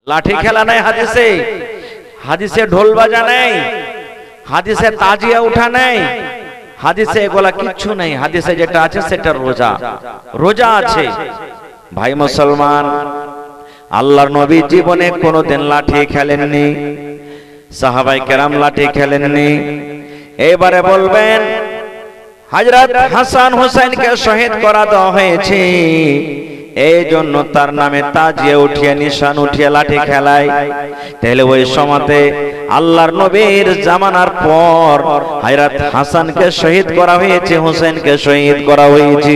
লাঠি খেলা নাই হাদিসে, হাদিসে ঢোল বাজা নাই, হাদিসে তাজিয়া উঠা নাই, হাদিসে এগুলা কিচ্ছু নেই। হাদিসে যেটা আছে সেটা রোজা, রোজা আছে। ভাই মুসলমান, আল্লাহর নবী জীবনে কোনোদিন লাঠি খেলেননি, সাহাবায়ে কেরাম লাঠি খেলেননি। এবারে বলবেন হযরত হাসান হুসাইনকে শহীদ করা দেওয়া হয়েছে, এই জন্য তার নামে তাজিয়া উঠিয়ে নিশান উঠিয়ে লাঠি খেলায়। তাহলে ওই সময়তে আল্লাহর নবীর জামানার পর হযরত হাসানকে শহীদ করা হয়েছে, হুসাইনকে শহীদ করা হয়েছে।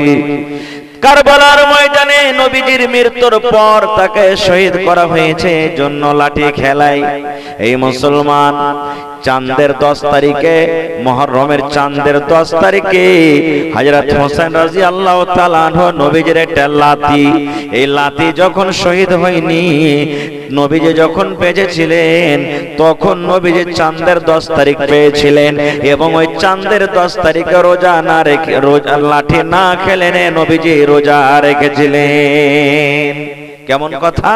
কারবালার ময়দানে নবীজির মৃত্যুর পর তাকে শহীদ করা হয়েছে, জন্য লাঠি খেলায়। এই মুসলমান, চাঁদের 10 তারিখে, মুহররমের চাঁদের 10 তারিখে হযরত হোসেন রাদিয়াল্লাহু তাআলা আনহু নবীজির একটা লাঠি, এই লাঠি যখন শহীদ হয়নি, নবীজি যখন বেঁচে ছিলেন তখন নবীজি চাঁদের 10 তারিখ পেয়েছিলেন, এবং ওই চাঁদের 10 তারিখে রোজা না রেখে, রোজা লাঠি না খেলেন, নবীজি রোজা রেখেছিলেন। কেমন কথা!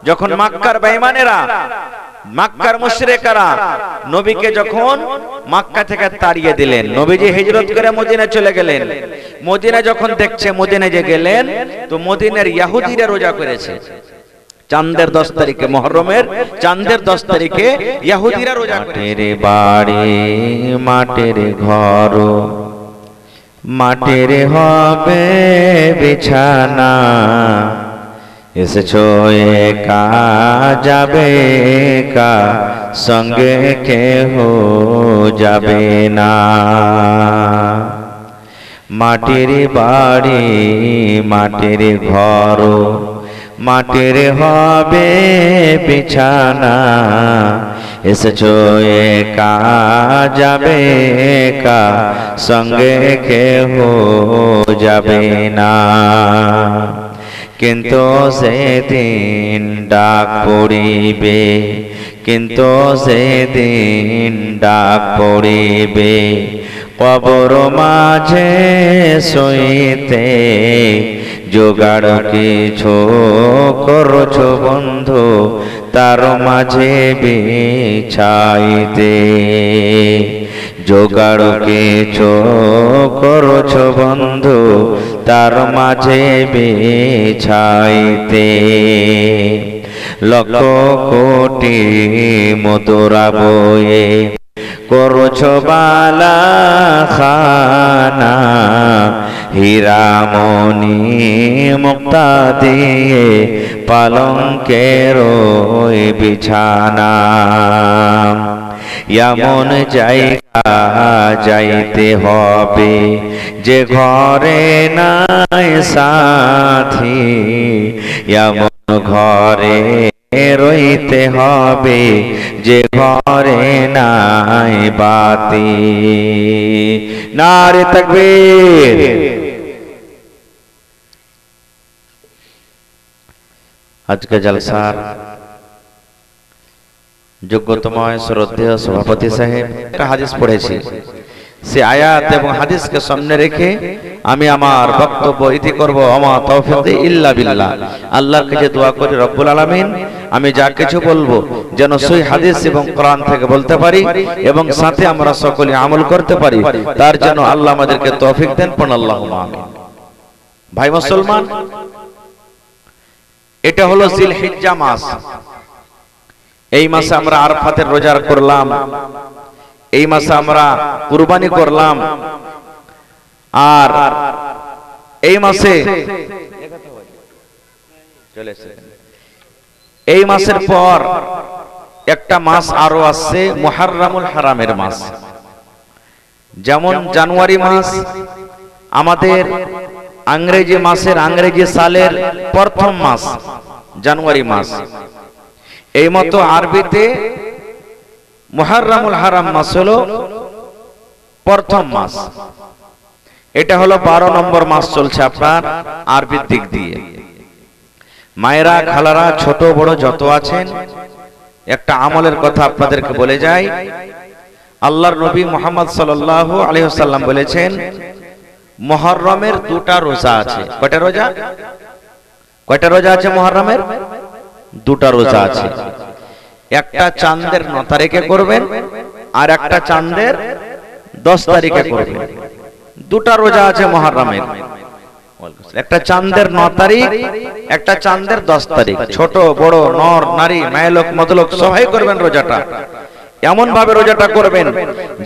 যখন মক্কার বেঈমানেরা, মক্কার মুশরিকরা নবীকে যখন মক্কা থেকে তাড়িয়ে দিলেন, নবীজি হিজরত করে মদিনায় চলে গেলেন। মদিনায় যখন দেখছে, মদিনায় যে গেলেন তো মদিনার ইহুদিরা রোজা করেছে চাঁদের 10 তারিখে, মুহররমের চাঁদের 10 তারিখে ইহুদিরা রোজা করে। মাটির বাড়ি মাটির ঘর, মাটির হবে বিছানা, এসেছো একা যাবে কা, সঙ্গে কেহ যাবে না। মাটির বাড়ি মাটির ঘর, মাটির হবে বিছানা, এসেছো একা যাবে কা, সঙ্গে কেহ যাবে না। কিন্তু সেদিন ডাক পড়িবে, কিন্তু সেদিন ডাক পড়িবে, কবর মাঝে সইতে জোগাড় কিছু করছো বন্ধু, তার মাঝে বিছাইতে। জোগাড় কিছু করছো বন্ধু, তার মাঝে বিছাইতে। লক্ষ কোটি মুদ্রা বয়ে করছো বালা খানা, হীরামণি মুক্তা দিয়ে পালঙ্কের ওই বিছানা। এমন জায়গা যাইতে হবে যে ঘরে নাই সাথী, এমন ঘরে রইতে হবে যে ঘরে নাই বাতি। নারে তাকবীর! আজকে জলসার যোগ্যতময় শ্রদ্ধেয় সভাপতি সাহেব একটা হাদিস পড়েছি, সে আয়াত এবং হাদিসকে সামনে রেখে আমি আমার বক্তব্য ইতি করব। আমা তাওফীক ইল্লা বিল্লাহ। আল্লাহর কাছে দোয়া করি রব্বুল আলামিন আমি যা কিছু বলবো যেন সহিহ হাদিস এবং কোরআন থেকে বলতে পারি এবং সাথে আমরা সকলে আমল করতে পারি, তার জন্য আল্লাহ আমাদেরকে তৌফিক দেন। পড়ুন আল্লাহুম্মা আমিন। ভাই মুসলমান, এটা হলো জিলহিজ্জা মাস। এই মাসে আমরা আরাফাতের রোজা করলাম, এই মাসে আমরা কুরবানি করলাম, আর এই মাসে এই মাসের পর একটা মাস আরো আসছে, মুহররমুল হারামের মাস। যেমন জানুয়ারি মাস আমাদের ইংরেজি মাসের, ইংরেজি সালের প্রথম মাস জানুয়ারি মাস, এই মতো আরবিতে মুহররমুল হারাম মাস হলো প্রথম মাস। এটা হলো 12 নম্বর মাস চলছে আপনার আরবির দিক দিয়ে। মায়েরা, খালারা, ছোট বড় যত আছেন, একটা আমলের কথা আপনাদেরকে বলে যাই। আল্লাহর নবী মুহাম্মদ সাল্লাল্লাহু আলাইহি ওয়াসাল্লাম বলেছেন, মুহররমের 2টা রোজা আছে। কয়টা রোজা? কয়টা রোজা আছে মুহররমের? দুটা রোজা আছে, একটা চাঁদের 9 তারিখে করবেন আর একটা চাঁদের 10 তারিখে করবেন। দুটা রোজা আছে মুহররমের, একটা চাঁদের 9 তারিখ, একটা চাঁদের 10 তারিখ। ছোট বড় নর নারী মায়লোক মদলোক সবাই করবেন রোজাটা। এমন ভাবে রোজাটা করবেন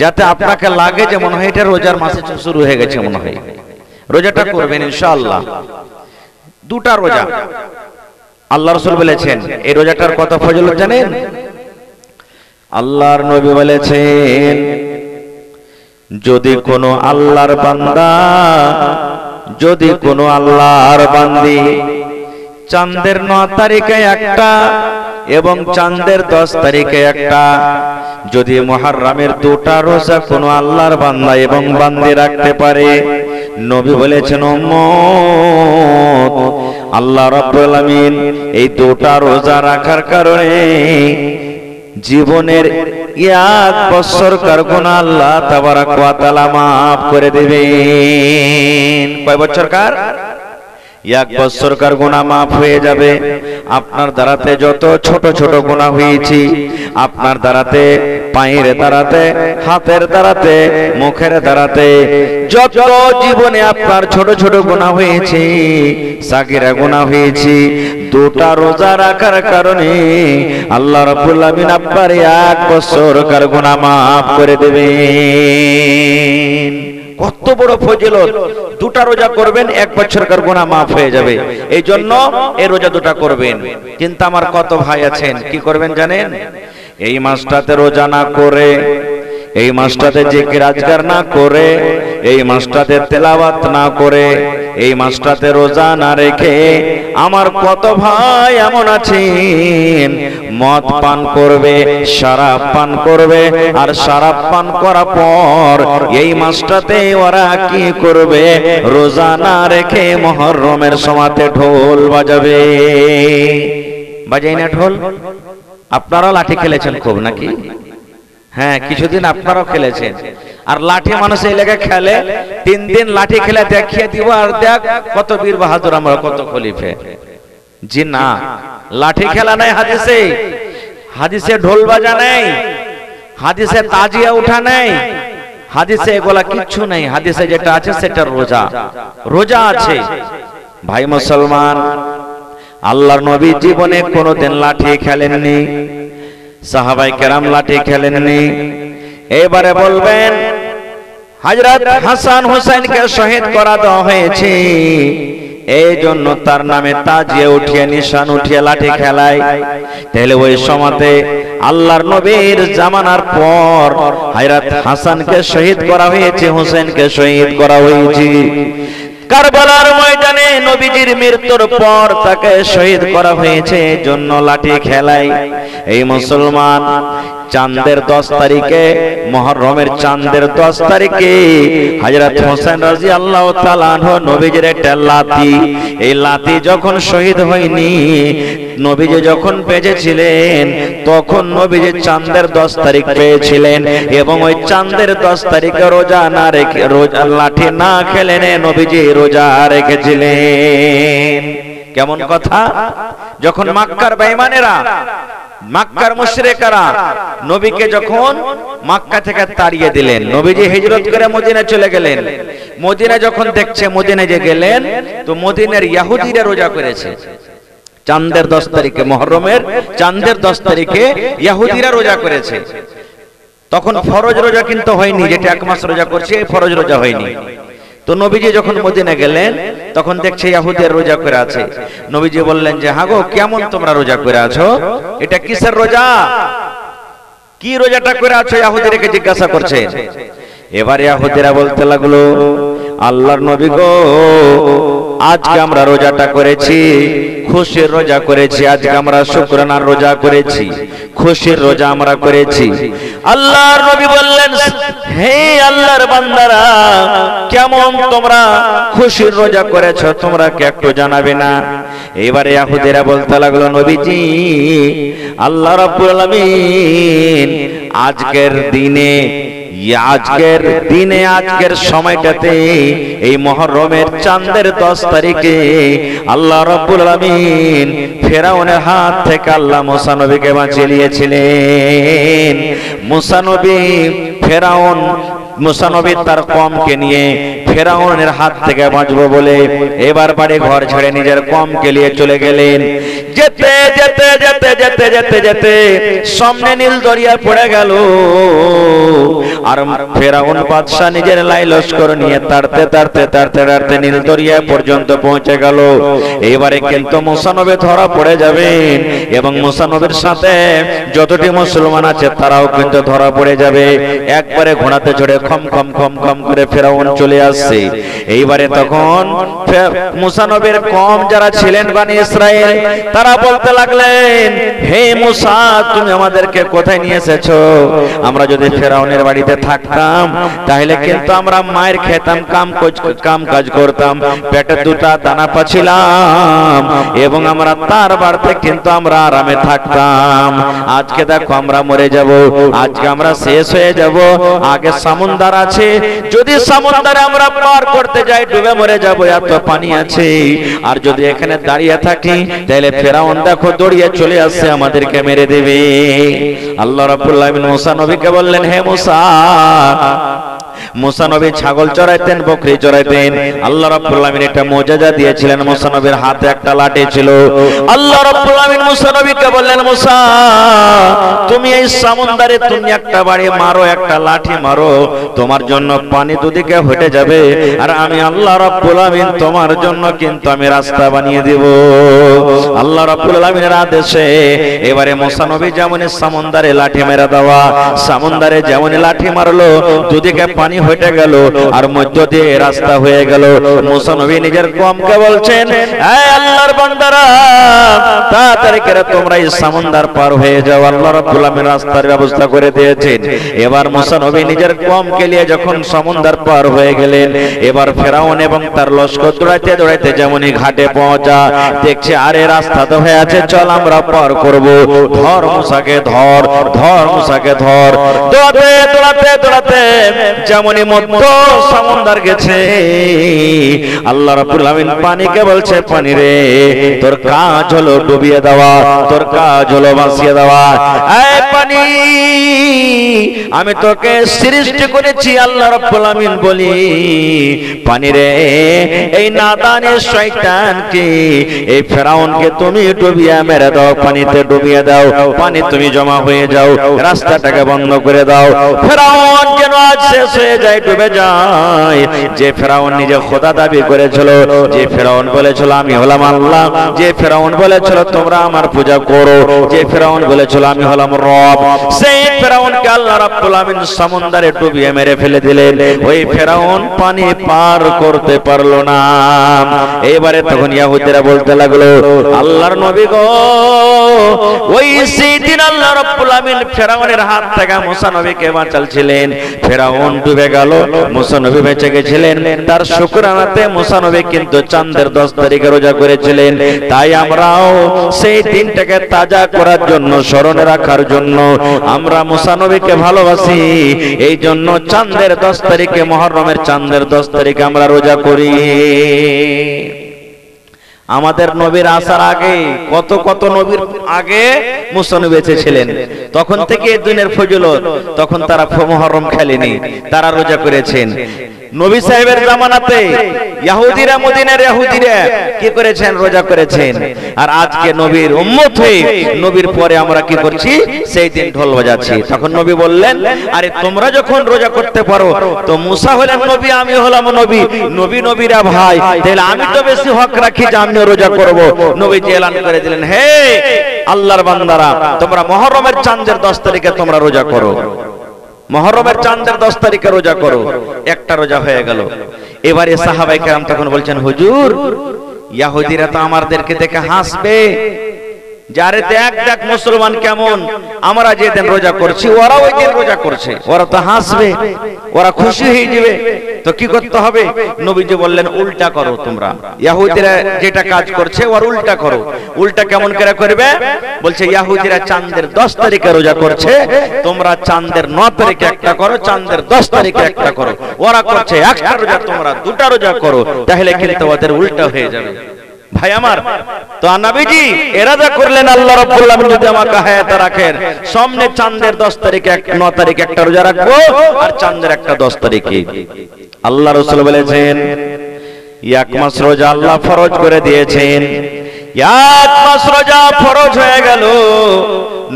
যাতে আপনাকে লাগে যে মনে হয় এটা রোজার মাসে শুরু হয়ে গেছে, মনে হয় রোজাটা করবেন ইনশাআল্লাহ। দুটা রোজা আল্লাহ রাসূল বলেছেন, এই রোজাটার কত ফজিলত জানেন? আল্লাহর নবী বলেছেন, যদি কোনো আল্লাহর বান্দা, যদি কোনো আল্লাহর বান্দি চাঁদের 9 তারিখে একটা এবং চাঁদের 10 তারিখে একটা, যদি মুহররমের দুটা রোজা কোনো আল্লাহর বান্দা এবং বান্দি রাখতে পারে, নবী বলেছেন উম্মত আল্লাহ রাব্বুল আলামিন এই দুটা রোজা রাখার কারণে জীবনের 1 বছরকার গুনাহ আল্লাহ তাবারাক ওয়া তাআলা maaf করে দিবেন। কয় বছরকার? 1 বছরকার গুনাহ maaf হয়ে যাবে। আপনার দ্বারাতে যত ছোট ছোট গুনাহ হয়েছে, আপনার দ্বারাতে পায়ের দ্বারাতে, হাতের দ্বারাতে, মুখের দ্বারাতে যত জীবনে আপনার ছোট ছোট গুনাহ হয়েছে, সাগীরা গুনাহ হয়েছে, দুটা রোজা রাখার কারণে আল্লাহ রাব্বুল আলামিন আপনার 1 বছরকার গুনাহ maaf করে দেবেন। কত বড় ফজিলত! দুটা রোজা করবেন, 1 বছরকার গুনাহ maaf হয়ে যাবে। এই জন্য এই রোজা দুটা করবেন। কিন্তু আমার কত ভাই আছেন কি করবেন জানেন? এই মাসটাতে রোজা না করে, এই মাসটাতে জিকির আজকার না করে, এই মাসটাতে তেলাওয়াত না করে, এই মাসটাতে রোজা না রেখে আমার কত ভাই এমন আছেন মদ পান করবে, শরাব পান করবে, আর শরাব পান করার পর এই মাসটাতে ওরা কি করবে? রোজা না রেখে মুহররমের সময়তে ঢোল বাজাবে। বাজাই না ঢোল? আপনারাও লাঠি খেলেছেন খুব নাকি? হ্যাঁ, কিছুদিন আপনারাও খেলেছেন। আর লাঠি মানুষ এই লেগে খেলে, 3 দিন লাঠি খেলে দেখিয়ে দিব আর দেখ কত বীর বাহাদুর আমরা, কত খলিফে। জি না, লাঠি খেলা নাই হাদিসে, হাদিসে ঢোল বাজা নাই, হাদিসে তাজিয়া উঠা নাই, হাদিসে এগুলা কিচ্ছু নাই। হাদিসে যেটা আছে সেটা রোজা, রোজা আছে। ভাই মুসলমান, আল্লাহর নবী জীবনে কোনোদিন লাঠি খেলেননি, সাহাবায়ে কেরাম লাঠি খেলেননি। এবারে বলবেন হযরত হাসান হুসাইনকে শহীদ করা দেওয়া হয়েছে, এই জন্য তার নামে তাজিয়া উঠিয়ে, নিশান উঠিয়ে লাঠি খেলায়। তাহলে ওই সময়তে আল্লাহর নবীর জামানার পর হযরত হাসানকে শহীদ করা হয়েছে, হুসাইনকে শহীদ করা হয়েছে। কারবালার ময়দানে নবীজির মৃত্যুর পর তাকে শহীদ করা হয়েছে, জন্য লাঠি খেলায়। এই মুসলমান, চাঁদের 10 তারিখে, মুহররমের চাঁদের 10 তারিখে হযরত হোসেন রাদিয়াল্লাহু তাআলা আনহু নবীজির একটা লাঠি, এই লাঠি যখন শহীদ হয়নি, নবীজি যখন বেঁচে ছিলেন তখন নবীজি চাঁদের 10 তারিখ পেয়েছিলেন, এবং ওই চাঁদের 10 তারিখে রোজা না রেখে, রোজা লাঠি না খেলেন, নবীজি রোজা রেখেছিলেন। কেমন কথা! যখন মক্কার বেঈমানেরা, মক্কার মুশরিকরা নবীকে যখন মক্কা থেকে তাড়িয়ে দিলেন, নবীজি হিজরত করে মদিনা চলে গেলেন। মদিনা যখন দেখছে, মদিনা যে গেলেন তো মদিনার ইহুদিরা রোজা করেছে চাঁদের 10 তারিখে, মুহররমের চাঁদের 10 তারিখে ইহুদিরা রোজা করেছে। তখন ফরজ রোজা কিন্তু হয়নি, যেটা 1 মাস রোজা করছে, ফরজ রোজা হয়নি। তো নবীজি যখন মদিনা গেলেন তখন দেখছে ইহুদিরা রোজা করে আছে। নবীজি বললেন যে হ্যাঁ গো, কেমন তোমরা রোজা করে আছো? এটা কিসের রোজা? কি রোজাটা করে আছো? ইহুদিরাকে জিজ্ঞাসা করছে। এবারে ইহুদিরা বলতে লাগলো, আল্লাহর নবী গো, আজকে আমরা রোজাটা করেছি, খুশির রোজা করেছি, আজকে আমরা শুকরানার রোজা করেছি, খুশির রোজা আমরা করেছি। আল্লাহর নবী বললেন, হে আল্লাহর বান্দারা, কেমন তোমরা খুশির রোজা করেছো, তোমরা কি একটু জানাবে না? এবারে ইহুদিরা বলতে লাগলো, নবীজি, আল্লাহ রাব্বুল আলামিন আজকের দিনে আজকের দিনে আজকের সময়টাতে এই মুহররমের চাঁদের 10 তারিখে আল্লাহ রাব্বুল আলামিন ফেরাউনের হাত থেকে আল্লাহ মুসা নবীকে বাঁচিয়ে নিয়েছিলেন। মুসা নবী ফেরাউন মুসা নবী তার কওমকে নিয়ে ফেরাউনের হাত থেকে বাঁচবো বলে এবার বাড়ি ঘর ছেড়ে নিজের কওমকে নিয়ে চলে গেলেন। যেতে যেতে যেতে যেতে যেতে যেতে সামনে নীল দরিয়া পড়ে গেল। আর ফেরাউন বাদশা নিজের লাই লস্কর নিয়ে তাড়তে তাড়তে তাড়তে তাড়তে নীল দরিয়া পর্যন্ত পৌঁছে গেল। এবারে কিন্তু মুসা নবী ধরা পড়ে যাবেন এবং মুসা নবীর সাথে যতটি মুসলমান আছে তারাও কিন্তু ধরা পড়ে যাবে। একবারে ঘোড়াতে চড়ে খম খম খম খম করে ফেরাউন চলে আসছে। এইবারে তখন মুসা নবীর কওম যারা ছিলেন বনি ইসরাইল তারা বলতে লাগলেন, হে মুসা তুমি আমাদেরকে কোথায় নিয়ে এসেছো? আমরা যদি ফেরাউনের বাড়িতে থাকতাম তাহলে কিন্তু আমরা মায়ের খেতাম, কাম কাজ করতাম, পেটে দুটা দানা পাচ্ছিলাম এবং আমরা তার বাড়িতে কিন্তু আমরা আরামে থাকতাম। আজকে দেখো আমরা মরে যাব, আজকে আমরা শেষ হয়ে যাব। আগে সমুদ্র আছে, যদি সমুদ্রে আমরা পার করতে যাই ডুবে মরে যাব, এত পানি আছে। আর যদি এখানে দাঁড়িয়ে থাকি তাহলে ফেরাউন দেখো দৌড়িয়ে চলে আসছে, আমাদেরকে মেরে দেবে। আল্লাহ রাব্বুল আলামিন মুসা নবীকে বললেন, হে মুসা, মুসা নবী ছাগল চড়াইতেন, বকরি চড়াইতেন। আল্লাহ রাব্বুল আলামিন একটা মুজিজা দিয়েছিলেন, মুসা নবীর হাতে একটা লাঠি ছিল। আল্লাহ রাব্বুল আলামিন মুসা নবীকে বললেন, মুসা তুমি এই সমুদ্রে তুমি একটা বাড়ি মারো, একটা লাঠি মারো, তোমার জন্য পানি দুদিকে হটে যাবে। আর আমি আল্লাহ রাব্বুল আলামিন তোমার জন্য কিন্তু আমি রাস্তা বানিয়ে দেব। আল্লাহ রাব্বুল আলামিনের আদেশে এবারে মুসা নবী যেমন সমুদ্রে লাঠি মেরে দেওয়া, সমুদ্রে যেমন লাঠি মারলো দুদিকে পানি হয়ে গেল আর মধ্য দিয়ে রাস্তা হয়ে গেল। মুসা নবী নিজের কওমকে বলছেন, হে আল্লাহর বান্দারা, তাড়াতাড়ি করে তোমরা এই সমুদ্র পার হয়ে যাও। আল্লাহ রাব্বুল আলামিন রাস্তার ব্যবস্থা করে দিয়েছেন। এবার মুসা নবী নিজের কওমকে নিয়ে যখন সমুদ্র পার হয়ে গেলেন, এবার ফেরাউন এবং তার লস্কর দৌড়াইতে দৌড়াইতে যেমনই ঘাটে পৌঁছা, দেখছে আরে রাস্তা তো হয়ে আছে, চল আমরা পার করব। ধর মুসাকে ধর, ধর মুসাকে ধর। দৌড়াতে দৌড়াতে দৌড়াতে যেমনই মধ্য সমুদ্র গেছে, আল্লাহ রাব্বুল আলামিন পানিকে বলছে, পানি রে তোর কাজ হলো ডুবিয়ে দেওয়া, তোর কাজ হলো ভাসিয়ে দেওয়া। এই পানি আমি তোকে সৃষ্টি করেছি, আল্লাহ রাব্বুল আলামিন বলি, পানি রে এই নাদানের শয়তানকে, এই ফেরাউনকে তুমি ডুবিয়ে মেরে দাও, পানিতে ডুবিয়ে দাও, পানি তুমি জমা হয়ে যাও, রাস্তাটাকে বন্ধ করে দাও। ফেরাউন যেন আজ শেষ হয়ে যায়, ডুবে যায়। যে ফেরাউন নিজে খোদা দাবি করেছিল, যে ফেরাউন বলেছিল আমি হলাম আল্লাহ, যে ফেরাউন বলেছিল তোমরা আমার পূজা করো, যে ফেরাউন বলেছিল আমি হলাম রব, সেই ফেরাউনকে আল্লাহ রাব্বুল আলামিন সমুদ্রে ডুবিয়ে মেরে ফেলে দিলেন। ওই ফেরাউন পানি পার করতে পারলো না। এবারে তখন ইহুদিরা বলতে লাগলো, আল্লাহর নবী গো, ওই সেই দিন আল্লাহ রাব্বুল আলামিন ফেরাউনের হাত থেকে মুসা নবীকে বাঁচালছিলেন। ফেরাউন ডুবে গেল, মুসা নবী বেঁচে গেছিলেন। তার শুকরানাতে মুসা নবী কিন্তু চাঁদের 10 তারিখে রোজা করেছিলেন। তাই আমরাও সেই দিনটাকে তাজা করার জন্য, স্মরণে রাখার জন্য আমরা মুসা নবীকে ভালোবাসি। এই জন্য চাঁদের 10 তারিখে, মুহররমের চাঁদের 10 তারিখে আমরা রোজা করি। আমাদের নবীর আসার আগে কত কত নবীর আগে মুসা নবী বেঁচে ছিলেন, তখন থেকে দিনের ফজিলত, তখন তারা মুহররম খেলেনি, তারা রোজা করেছেন। নবী সাহেবের জামানাতে ইহুদিরা, মদিনার ইহুদিরা কি করেছেন? রোজা করেছেন। আর আজকে নবীর উম্মত হয়ে নবীর পরে আমরা কি করছি? সেই দিন ঢোল বাজাচ্ছি। তখন নবী বললেন, আরে তোমরা যখন রোজা করতে পারো, তো মুসা হলেন নবী, আমি হলাম নবী, নবী নবীরা ভাই, তাহলে আমি তো বেশি হক রাখি যে আমিও রোজা করব। নবী এলান করে দিলেন, হে আল্লাহর বান্দারা, তোমরা মুহররমের চাঁদের 10 তারিখে তোমরা রোজা করো, মুহররমের চাঁদের 10 তারিখে রোজা করো। একটা রোজা হয়ে গেল। এবারে সাহাবায়ে কেরাম তখন বলছেন, হুজুর ইহুদিরা তো আমাদেরকে দেখে হাসবে, যারে দেখ দেখ মুসলমান কেমন, আমরা যেদিন রোজা করছি ওরা ওই দিন রোজা করছে, ওরা তো হাসবে, ওরা খুশি হয়ে যাবে। তো কি করতে হবে? নবীজি বললেন উল্টা করো, তোমরা ইহুদিরা যেটা কাজ করছে ওর উল্টা করো। উল্টা কেমন করে করবে? বলছে ইহুদিরা চাঁদের 10 তারিখে রোজা করছে, তোমরা চাঁদের 9 তারিখে একটা করো, চাঁদের 10 তারিখে একটা করো। ওরা করছে একটা রোজা, তোমরা দুটা রোজা করো, তাহলে কিন্তু ওদের উল্টা হয়ে যাবে। ভাই আমার, তো নবীজি এরাদা করলেন আল্লাহ রাব্বুল আলামিন যদি আমাকে হায়াত রাখেন, সামনে চাঁদের 10 তারিখে 9 তারিখে একটা রোজা রাখবো, আর চাঁদের একটা 10 তারিখে। আল্লাহ রাসূল বলেছেন এক মাস রোজা আল্লাহ ফরজ করে দিয়েছেন। এক মাস রোজা ফরজ হয়ে গেল।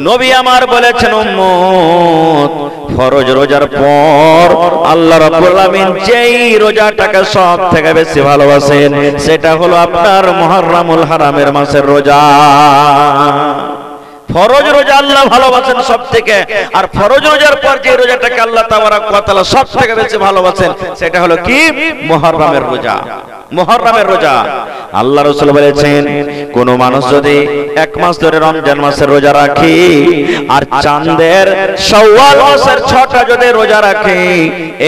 নবী আমার বলেছেন উম্মত, ফরজ রোজার পর আল্লাহ রাব্বুল আলামিন যেই রোজাটাকে সব থেকে বেশি ভালোবাসেন সেটা হলো আপনার মুহররমুল হারামের মাসের রোজা। ফরজ রোজা আল্লাহ ভালোবাসেন সব থেকে, আর ফরজ রোজার পর যে রোজাটাকে আল্লাহ তাবারক ওয়া তাআলা সব থেকে বেশি ভালোবাসেন সেটা হলো কি? মুহররমের রোজা। মুহররমের রোজা। আল্লাহ রাসূল বলেছেন কোন মানুষ যদি এক মাস ধরে রমজান মাসের রোজা রাখে আর চাঁদের শাওয়াল মাসের 6টা যদি রোজা রাখে,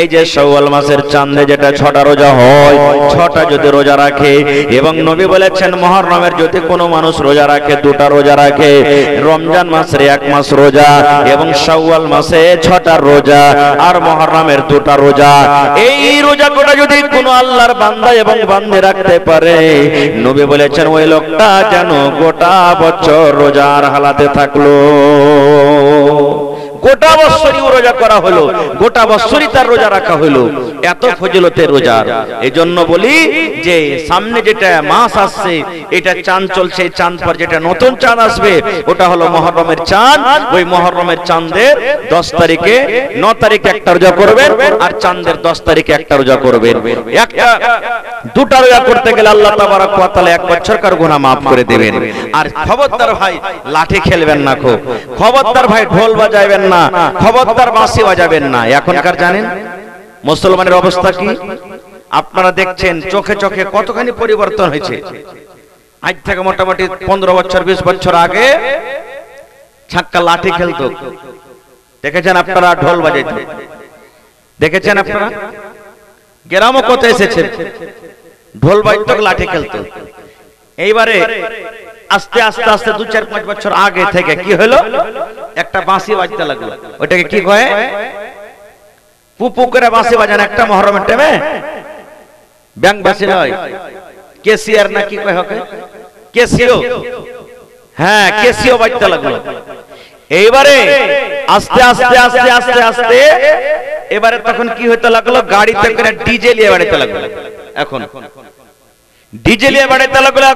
এই যে শাওয়াল মাসের চাঁদে যেটা 6টা রোজা হয়, 6টা যদি রোজা রাখে, এবং নবী বলেছেন মুহররমের যদি কোনো মানুষ রোজা রাখে, 2টা রোজা রাখে, রমজান মাসের 1 মাস রোজা এবং শাওয়াল মাসে 6টা রোজা আর মুহররমের 2টা রোজা, এই রোজা কোটা যদি কোনো আল্লাহর বান্দা এবং বান্দী রাখতে পারে, নবী বলেছেন ওই লোকটা যেন গোটা বছর রোজার হালাতে থাকলো। গোটা বছরই রোজা করা হলো, গোটা বছরই তার রোজা রাখা হলো। এত ফজিলতের রোজার। এজন্য বলি যে সামনে যেটা মাস আসছে, এটা চাঁদ চলছে, চাঁদ পর যেটা নতুন চাঁদ আসবে ওটা হলো মুহররমের চাঁদ। ওই মুহররমের চাঁদের 10 তারিখে 9 তারিখে একটা রোজা করবেন, আর চাঁদের 10 তারিখে একটা রোজা করবেন। একটা 2টা রোজা করতে গেলে আল্লাহ তাবারক ওয়া তাআলা 1 বছরকার গুনাহ maaf করে দেবেন। আর খবরদার ভাই লাঠি খেলবেন না, খবরদার ভাই ঢোল বাজাবেন না, খবরদার বাঁশি বাজাবেন না। এখনকার জানেন মুসলমানের অবস্থা কি? আপনারা দেখছেন চোখে চোখে কতখানি পরিবর্তন হয়েছে। আজ থেকে মোটামুটি 15 বছর 20 বছর আগে ছাক্কা লাঠি খেলতো, দেখেছেন আপনারা? ঢোল বাজাইতো দেখেছেন আপনারা? গ্রামও কত এসেছে, ঢোল বাজতো, লাঠি খেলতো। এইবারে আস্তে আস্তে আস্তে 2-4-5 বছর আগে থেকে কি হলো, একটা বাঁশি বাজতে লাগলো। ওটাকে কি কয়? পুপু করে বাঁশি বাজান একটা মুহররমের টাইমে। ব্যাং বাঁশি নয়, কেসিয়ার না কি কয় হবে, কেসিও। হ্যাঁ, কেসিও বাজতে লাগলো। এইবারে আস্তে আস্তে আস্তে আস্তে আস্তে এবারে তখন কি হতে লাগলো, গাড়িতে করে ডিজে নিয়ে বাড়াইতে লাগলো। এখন ডিজে নিয়ে বাড়াইতে লাগলো।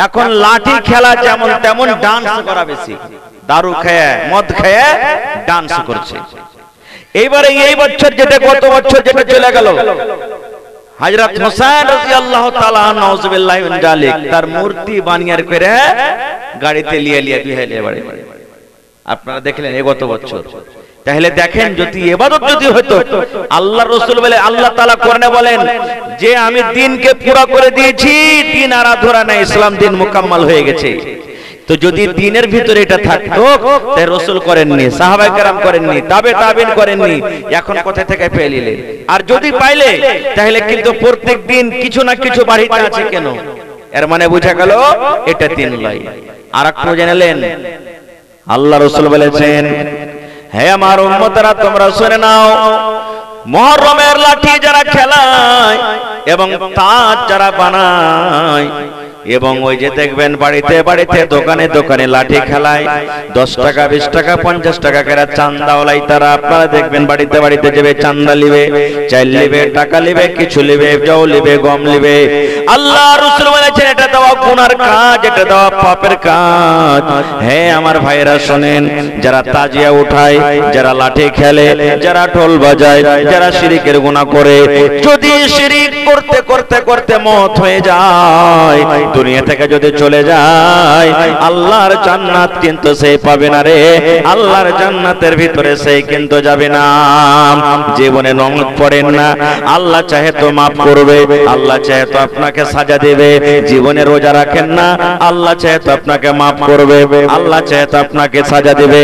এখন লাঠি খেলা যেমন তেমন ডান্স করা বেশি, দারু খেয়ে মদ খেয়ে ডান্স করছে। এইবারে এই বছর যেটা গত বছর যেটা চলে গেল, হযরত হোসেন রাদিয়াল্লাহু তাআলা নাউজুবিল্লাহি মিন যালিক, তার মূর্তি বানিয়ে করে গাড়িতে লিয়ে দুহাইলে বাড়ি। আপনারা দেখলেন এই গত বছর। তাহলে দেখেন যদি ইবাদত যদি হতো, আল্লাহ রাসূল বলে, আল্লাহ তাআলা কোরআনে বলেন যে আমি দ্বীনকে পুরো করে দিয়েছি, দ্বীন আর আধুরা নাই, ইসলাম দ্বীন মুকাম্মাল হয়ে গেছে। তো যদি দ্বীনের ভিতরে এটা থাকতো তাই রাসূল করেননি, সাহাবায়ে কেরাম করেননি, তাবেঈন করেননি, এখন কোথা থেকে পেলিলে? আর যদি পাইলে তাহলে কিন্তু প্রত্যেক দিন কিছু না কিছু বাড়িতে আছে কেন? এর মানে বোঝা গেল এটা দ্বীন নয়। আর একটু জানলেন আল্লাহ রাসূল বলেছেন, হে আমার উম্মতরা তোমরা শুনে নাও, মুহররমের লাঠি যারা খেলায় এবং তাজ যারা বানায়, এবং ওই যে দেখবেন বাড়িতে বাড়িতে দোকানে দোকানে লাঠি খেলায়, 10 টাকা 20 টাকা 50 টাকা করে চাঁদা ওলাই, তারা আপনারা দেখবেন বাড়িতে বাড়িতে যাবে, চাঁদা লিবে, চাল লিবে, টাকা লিবে, কিছু লিবে, জল লিবে, গম লিবে। আল্লাহ রাসূল বলেছেন এটা দেওয়া গুনার কাজ, এটা দেওয়া পাপের কাজ। হে আমার ভাইরা শুনেন, যারা তাজিয়া উঠায়, যারা লাঠি খেলে, যারা ঢোল বাজায়, যারা শিরকের গুনাহ করে, যদি শিরক করতে করতে করতে মওত হয়ে যায় দুনিয়া থেকে যদি চলে যায় আল্লাহর জান্নাত কিন্তু সে পাবে না রে, আল্লাহর জান্নাতের ভিতরে সে কিন্তু যাবে না। জীবনে নামাজ পড়েন না, আল্লাহ চাহে তো মাফ করবে, আল্লাহ চাহে তো আপনাকে সাজা দেবে। জীবনে রোজা রাখেন না, আল্লাহ চাহে তো আপনাকে মাফ করবে, আল্লাহ চাহে তো আপনাকে সাজা দেবে।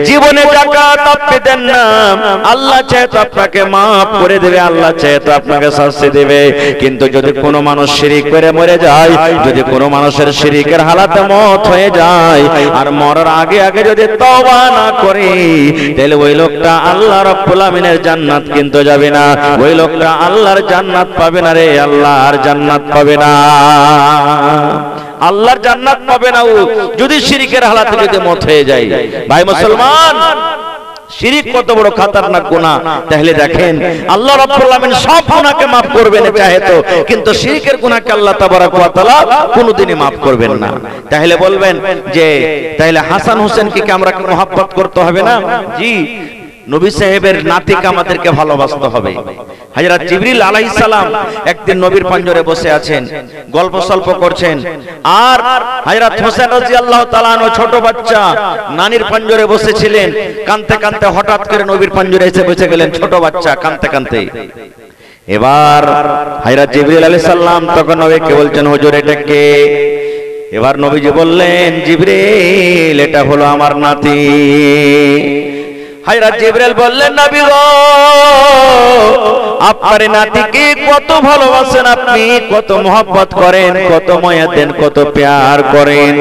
জীবনে যাকাত আপনি দেন না, আল্লাহ চাহে তো আপনাকে মাফ করে দেবে, আল্লাহ চাহে তো আপনাকে শাস্তি দেবে। কিন্তু যদি কোনো মানুষ শিরিক করে মরে যায়, যদি কোনো মানুষের শিরিকের হালাতে মওত হয়ে যায় আর মরার আগে আগে যদি তওবা না করে, তাহলে ওই লোকটা আল্লাহ রাব্বুল আমিনের জান্নাত কিন্তু যাবে না, ওই লোকটা আল্লাহর জান্নাত পাবে না রে, আল্লাহর জান্নাত পাবে না, আল্লাহর জান্নাত পাবে না ও যদি শিরিকের হালাতে যদি মওত হয়ে যায়। ভাই মুসলমান, শিরিক কত বড় খতরনাক গুনাহ। তাহলে দেখেন আল্লাহ রাব্বুল আমিন সব গুনাহকে maaf করবেন চাহে তো, কিন্তু শিরকের গুনাহকে আল্লাহ তাবারাক ওয়া তাআলা কোনোদিনই maaf করবেন না। তাহলে বলবেন যে তাহলে হাসান হোসেনকে কি আমরা মহব্বত করতে হবে না? জি, নবী সাহেবের নাতিকে আমাদেরকে ভালোবাসতে হবে। হযরত জিবরিল আলাইহিস সালাম একদিন নবীর পাঞ্জরে বসে আছেন, গল্প সল্প করছেন, আর হযরত হোসেন রাদিয়াল্লাহু তাআলা আনহু ছোট বাচ্চা নানির পাঞ্জরে বসেছিলেন। কাঁদতে কাঁদতে হঠাৎ করে নবীর পাঞ্জরে এসে বসে গেলেন ছোট বাচ্চা কাঁদতে কাঁদতে। এবার হযরত জিবরিল আলাইহিস সালাম তখন নবীকে বলছেন, হুজুর এটা কে? এবার নবীজি বললেন, জিবরিল এটা হলো আমার নাতি। হযরত জিবরিল বললেন, নবী গো আপনার নাতিকে কত ভালোবাসেন আপনি, কত মহব্বত করেন, কত মায়া দেন, কত প্যার করেন।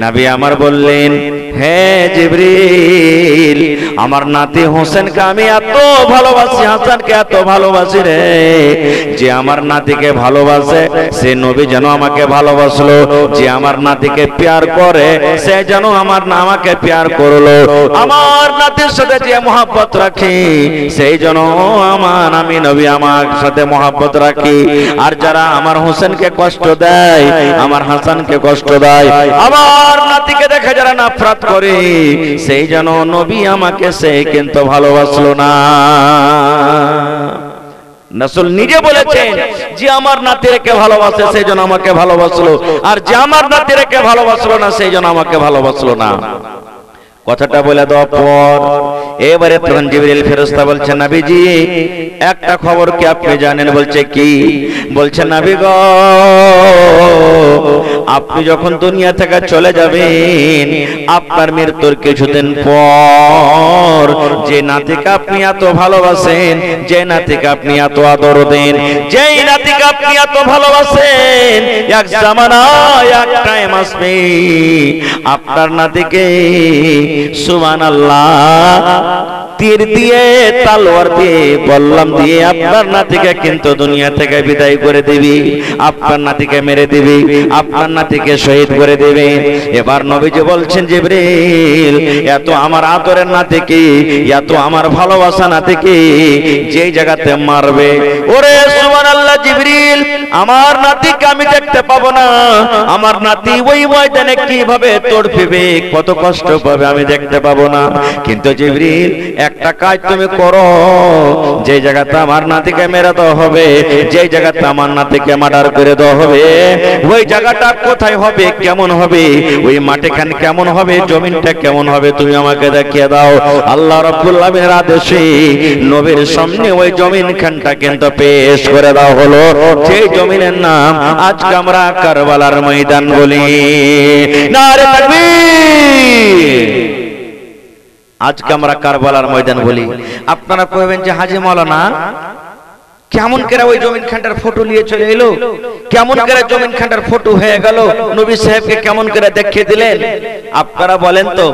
নবী আমার বললেন, হ্যাঁ জিবরিল আমার নাতি হোসেনকে আমি এত ভালোবাসি, হাসানকে এত ভালোবাসি রে, যে আমার নাতিকে ভালোবাসে সে নবী যেন আমাকে ভালোবাসলো, যে আমার নাতিকে প্যার করে সে যেন আমাকে প্যার করলো, আমার নাতির সাথে যে মহব্বত রাখি সেই যেন আমি নবী আমার সাথে মহব্বত রাখি। আর যারা আমার হোসেনকে কষ্ট দেয়, আমার হাসানকে কষ্ট দেয়, আমার নাতিকে দেখে যারা নফরত করে সেই যেন নবী আমাকে সে কিন্তু ভালোবাসলো না। রাসূল নিজে বলেছেন যে আমার নাতিকে ভালোবাসে সেই জন্য আমাকে ভালোবাসলো, আর যে আমার নাতিকে ভালোবাসলো না সেই জন্য আমাকে ভালোবাসলো না। কথাটা বলে দেওয়ার পর এবারে তখন জিবরিল ফেরেশতা বলছেন, নবীজি একটা খবর কি আপনি জানেন? বলছে কি? বলছে নবী গো আপনি যখন দুনিয়া থেকে চলে যাবেন আপনার মৃত্যুর কিছুদিন পর যে নাতিকে আপনি এত ভালোবাসেন, যে নাতিকে আপনি এত আদর দেন, যেই নাতিকে আপনি এত ভালোবাসেন, এক জামানায় এক টাইম আসবে আপনার নাতিকে সুবহানাল্লাহ তীর দিয়ে তলোয়ার দিয়ে বল্লম দিয়ে আপনার নাতিকে কিন্তু দুনিয়া থেকে বিদায় করে দিবি, আপনার নাতিকে মেরে দিবি, আপনার নাতিকে শহীদ করে দিবে। এবার নবীজি বলছেন, জিবরিল এত আমার আদরের নাতিকে, এত আমার ভালোবাসা নাতিকে যেই জায়গাতে মারবে, ওরে সুবহানাল্লাহ জিবরিল আমার নাতিকে আমি দেখতে পাবো না, আমার নাতি ওই ময়দানে কিভাবে তড়পিবে, কত কষ্ট পাবে আমি দেখতে পাবো না। কিন্তু জিবরিল একটা কাজ তুমি করো, যে জায়গাতে আমার নাতিকে মেরে দেওয়া হবে, যে জায়গাতে আমার নাতিকে মার্ডার করে দেওয়া হবে, ওই জায়গাটা কোথায় হবে, কেমন হবে, ওই মাটিখান কেমন হবে, জমিনটা কেমন হবে তুমি আমাকে দেখিয়ে দাও। আল্লাহ রাব্বুল আমিনের আদেশে নবীর সামনে ওই জমিনখানটা কিন্তু পেশ করে দেওয়া হলো, সেই জমিনের নাম আজকে আমরা কারবালার ময়দান বলি। নারে তাকবীর! আজকে আমরা কারবালার ময়দান বলি। আপনারা কইবেন যে হাজী মাওলানা কেমন করে ওই জমিন খানটার ফটো নিয়ে চলে এলো, কেমন করে জমিন খানটার ফটো হয়ে গেল, নবী সাহেবকে কেমন করে দেখিয়ে দিলেন? আপনারা বলেন তো,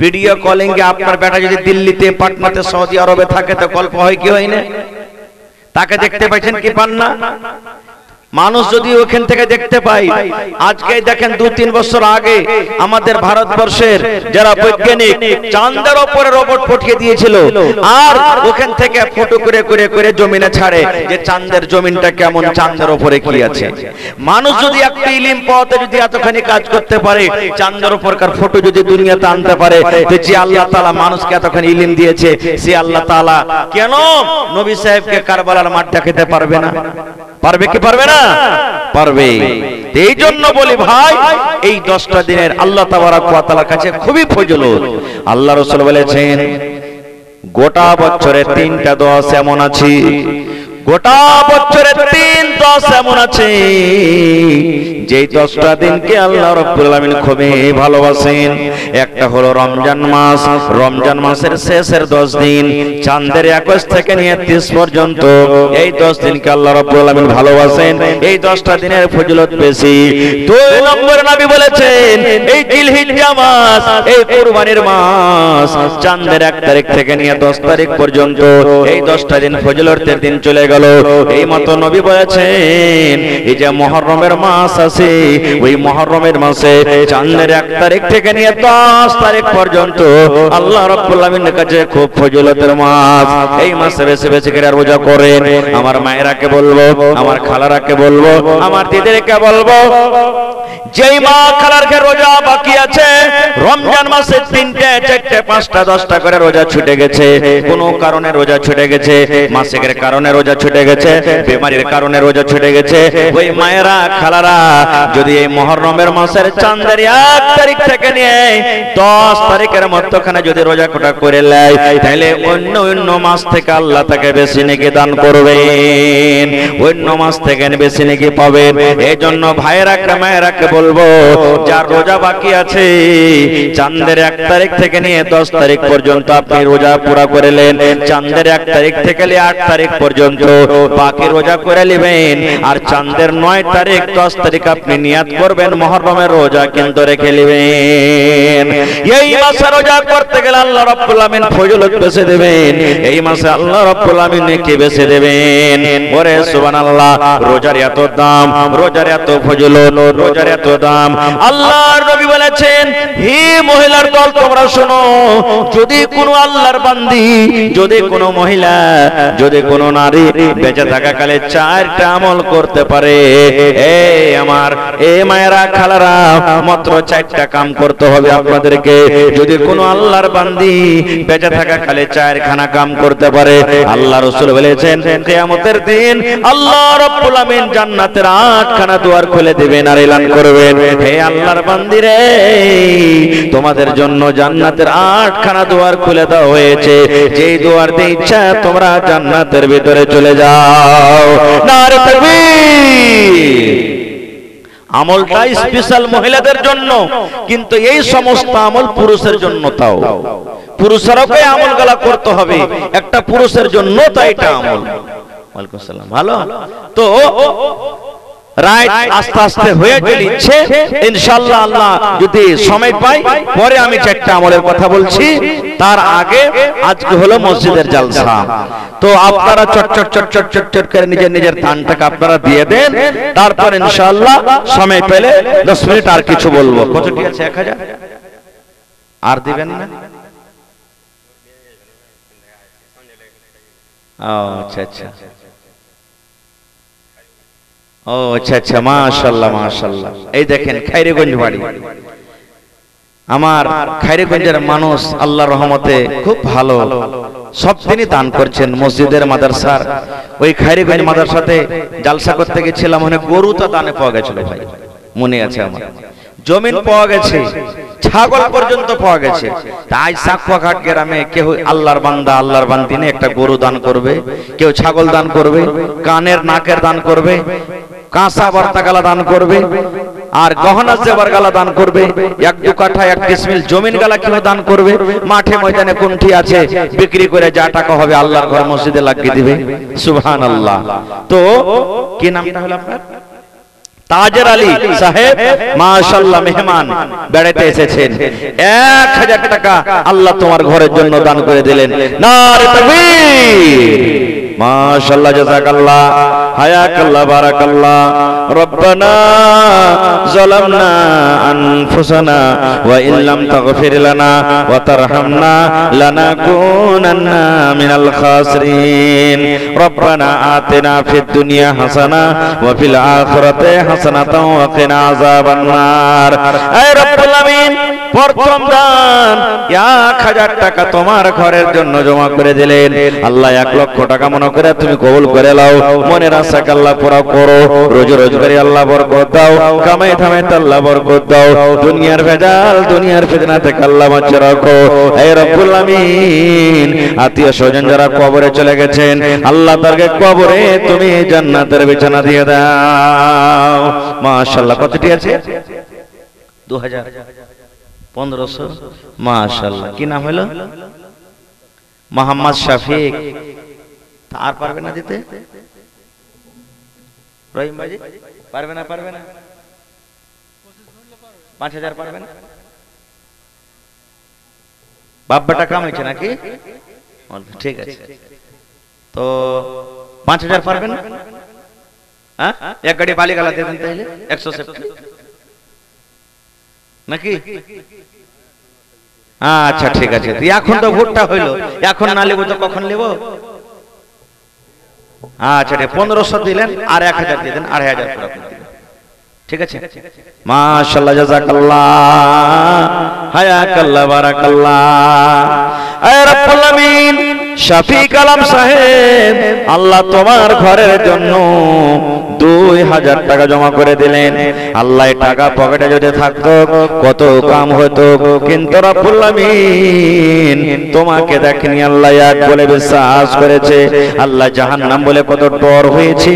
ভিডিও কলিং এ আপনার বেটা যদি দিল্লিতে, পাটনাতে, সৌদি আরবে থাকে তো গল্প হয় কি হয় না? তাকে দেখতে পাইছেন কি পান না? মানুষ যদি ওখান থেকে দেখতে পাই, আজকে দেখেন 2-3 বছর আগে আমাদের ভারতবর্ষের যারা বৈজ্ঞানিক চাঁদের উপরে রোবট পাঠিয়ে দিয়েছিল, আর ওখান থেকে ফটো করে করে করে জমিনে ছাড়ে যে চাঁদের জমিনটা কেমন, চাঁদের উপরে কি আছে। মানুষ যদি একটা ইলম পাওয়াতে যদি এতখানি কাজ করতে পারে, চাঁদের উপরকার ফটো যদি দুনিয়াতে আনতে পারে, তো যে আল্লাহ তাআলা মানুষকে এতখানি ইলম দিয়েছে, সে আল্লাহ তাআলা কেন নবী সাহেবকে কারবালার মাঠ দেখাতে পারবে না? পারবে কি পারবে না? পারবে। এই জন্য বলি ভাই, এই 10টা দিনের আল্লাহ তাবারক ওয়া তাআলার কাছে খুবই ফজিলত। আল্লাহ রাসূল বলেছেন গোটা বছরে 3টা দোয়া এমন আছে, গোটা বছরে 3 দশ এমন আছে যেই 10টা দিনকে আল্লাহ রাব্বুল আলামিন খুবই ভালোবাসেন। একটা হলো রমজান মাস, রমজান মাসের শেষের 10 দিন, চাঁদের 21 থেকে নিয়ে 30 পর্যন্ত, এই 10 দিনকে আল্লাহ রাব্বুল আলামিন ভালোবাসেন। এই 10টা দিনের ফজিলত বেশি। 2 নম্বর নবী বলেছেন এই জিলহিজ্জা মাস, এই কুরবানির মাস, চাঁদের 1 তারিখ থেকে নিয়ে 10 তারিখ পর্যন্ত, এই 10টা দিন ফজিলতের দিন চলে গেল। এই মতো নবী বলেছেন এই যে মুহররমের মাস আছে, ওই মুহররমের মাসে চাঁদের 1 তারিখ থেকে নিয়ে 10 তারিখ পর্যন্ত আল্লাহ রাব্বুল আলামিনের কাছে খুব ফজিলতের মাস। এই মাসে বেশি বেশি করে রোজা করেন। আমার মায়েরাকে বলবো, আমার খালারাকে বলবো, আমার দিদিদেরকে বলবো, যেই মা খালারকে রোজা বাকি আছে, রমজান মাসে 3টে 4টে 5টা 10টা করে রোজা ছুটে গেছে, কোনো কারণে রোজা ছুটে গেছে, মাসিকের কারণে রোজা ছুটে গেছে, বিমারির কারণে রোজা ছুটে গেছে, ওই মায়েরা খালারা যদি এই মুহররমের মাসের চাঁদের 1 তারিখ থেকে নিয়ে 10 তারিখের মধ্যখানে যদি রোজা কোটা করে নেয়, তাহলে অন্য মাস থেকে আল্লাহ তাকে বেশি নেকি দান করবেন, অন্য মাস থেকে বেশি নেকি পাবেন। এই জন্য ভাইয়েরাকে মায়েরাকে বলবো, যার রোজা বাকি আছে চাঁদের 1 তারিখ থেকে নিয়ে 10 তারিখ পর্যন্ত আপনি রোজা পুরা করে নেন, চাঁদের 1 তারিখ থেকে 8 তারিখ পর্যন্ত বাকি রোজা করে নেবেন, আর চাঁদের 9 তারিখ 10 তারিখ আপনি নিয়াত করবেন মুহররমের রোজা কিন্তু রেখে নেবেন। এই মাসে রোজা করতে গেলে আল্লাহ রাব্বুল আলামিন ফজিলত বেশি দেবেন, এই মাসে আল্লাহ রাব্বুল আলামিন নেকি বেশি দেবেন। ওরে সুবহানাল্লাহ, রোজার এত দাম, রোজার এত ফজিলত, রোজার এত দাম। আল্লাহর নবী বলেছেন হে মহিলার দল তোমরা শোনো, যদি কোনো আল্লাহর বান্দি, যদি কোনো মহিলা, যদি কোনো নারী বেঁচে থাকাকালে 4টা আমল করতে পারে, আমার মায়েরা খালারা মাত্র 4টা কাম করতে হবে আপনাদেরকে। যদি কোনো আল্লাহর বান্দি বেঁচে থাকাকালে 4খানা কাম করতে পারে, আল্লাহ রাসূল বলেছেন কিয়ামতের দিন আল্লাহ রাব্বুল আলামিন জান্নাতের 8খানা দুয়ার খুলে দিবেন আর এলান করবেন, হে আল্লাহর বান্দিরে তোমাদের জন্য জান্নাতের 8খানা দুয়ার খুলে দেওয়া হয়েছে, যেই দুয়ার দিয়ে ইচ্ছা তোমরা জান্নাতের ভিতরে চলে যাও। নারে তাকবীর। আমলটা স্পেশাল মহিলাদের জন্য, কিন্তু এই সমস্ত আমল পুরুষের জন্য। তাও পুরুষেরকে আমলগুলো করতে হবে, একটা পুরুষের জন্য তাই এটা আমল। ওয়ালাইকুম আসসালাম। ভালো তো রাইট, আস্তে আস্তে হয়ে চলেছে ইনশাআল্লাহ। আল্লাহ যদি সময় পাই পরে আমি 4টা আমলের কথা বলছি, তার আগে আজকে হলো মসজিদের জালসা। তো আপনারা চট করে নিজের নিজের দানটাকে আপনারা দিয়ে দেন, তারপর ইনশাআল্লাহ সময় পেলে 10 মিনিট আর কিছু বলবো। কতটি আছে? 1000 আর দিবেন না? আচ্ছা আচ্ছা, ও আচ্ছা আচ্ছা, মাশাআল্লাহ মাশাআল্লাহ। এই দেখেন খাইরেগঞ্জ বাড়ি, আমার খাইরেগঞ্জের মানুষ আল্লাহর রহমতে খুব ভালো, সব দিনই দান করছেন মসজিদের মাদ্রাসার। ওই খাইরেগঞ্জ মাদ্রাসাতে জালসা করতে গেছিলাম, মানে গরু তো দানে পাওয়া গেছিল ভাই, মনে আছে আমার, জমিন পাওয়া গেছে, ছাগল পর্যন্ত পাওয়া গেছে। তাই সাকুয়াঘাট গ্রামে কেউ আল্লাহর বান্দা আল্লাহর বান্দিনে একটা গরু দান করবে, কেউ ছাগল দান করবে, কানের নাকের দান করবে, কাঁসা বার্তা গালা দান করবে, আর গহনা জেবার গালা দান করবে, 1-2 কাঠা 1 ডিসমিল জমিন গালা কেউ দান করবে, মাঠে ময়দানে কোনটি আছে বিক্রি করে যা টাকা হবে আল্লাহর ঘর মসজিদে লাগিয়ে দিবে। সুবহানাল্লাহ। তো কি নামটা হলো আপনার? তাজের আলী সাহেব, মাশাআল্লাহ, মেহমান বেড়াতে এসেছেন, 1000 টাকা আল্লাহ তোমার ঘরের জন্য দান করে দিলেন। নারে তাকবীর, মাশাআল্লাহ, জাযাকাল্লাহ, হায়াকাল্লাহ, বারাকাল্লাহ। রব্বানা যালামনা আনফুসানা ওয়া ইল্লাম তাগফির লানা ওয়া তারহামনা লানাকুনান্না মিনাল খাসিরিন। রব্বানা আতিনা ফিদ দুনিয়া হাসানা ওয়া ফিল আখিরাতি হাসানাতাও ওয়া কিনা আযাবান নার। হে রব্বুল আলামিন, প্রথম দান 1000 টাকা তোমার ঘরের জন্য জমা করে দিলেন। আল্লাহ 1 লক্ষ টাকা মনে করে তুমি কবুল করে নাও। মনের আশাকে আল্লাহ পুরা করো। রোজি রোজগারি আল্লাহ বরকত দাও, কামাই ধামাইতে আল্লাহ বরকত দাও। দুনিয়ার ভেজাল, দুনিয়ার ফিতনা থেকে আল্লাহ বাঁচিয়ে রাখো। হে রব্বুল আমিন, আত্মীয় স্বজন যারা কবরে চলে গেছেন, আল্লাহ তাদেরকে কবরে তুমি জান্নাতের বিছানা দিয়ে দাও। মাশাআল্লাহ। কতটি আছে? 2000, 1500। মাশাআল্লাহ। কি নাম হলো? মোহাম্মদ শফিক। আর পারবে না দিতে? রহিম ভাই পারবে না? পারবে না? 5000 পারবে না? বাপ বেটা কাম হয়েছে নাকি? ঠিক আছে, তো 5000 পারবেন না? হ্যাঁ, এক গাড়ি বালি গালা দিয়ে দেন তাইলে 170 নাকি? আচ্ছা ঠিক আছে। এখন তো ভোটটা হইলো, এখন না নেবো তো কখন নেবো? আচ্ছা 1500 দিলেন, আর 1000 দিয়ে দেন, 2500 পুরো করে দিলেন। ঠিক আছে। মাশাআল্লাহ, জাযাকাল্লাহ, হায়াকাল্লাহ, বারাকাল্লাহ। আয় রব্বুল আমিন, শফিক আলম সাহেব, আল্লাহ তোমার ঘরের জন্য 2000 টাকা জমা করে দিলেন। আল্লাহ টাকা পকেটে যদি থাকতো কত কাম হতো, কিন্তু রব্বুল আমিন তোমাকে দেখেনি। আল্লাহ এক বলে বিশ্বাস করেছে, আল্লাহ জাহান্নাম বলে কত ডর হয়েছে।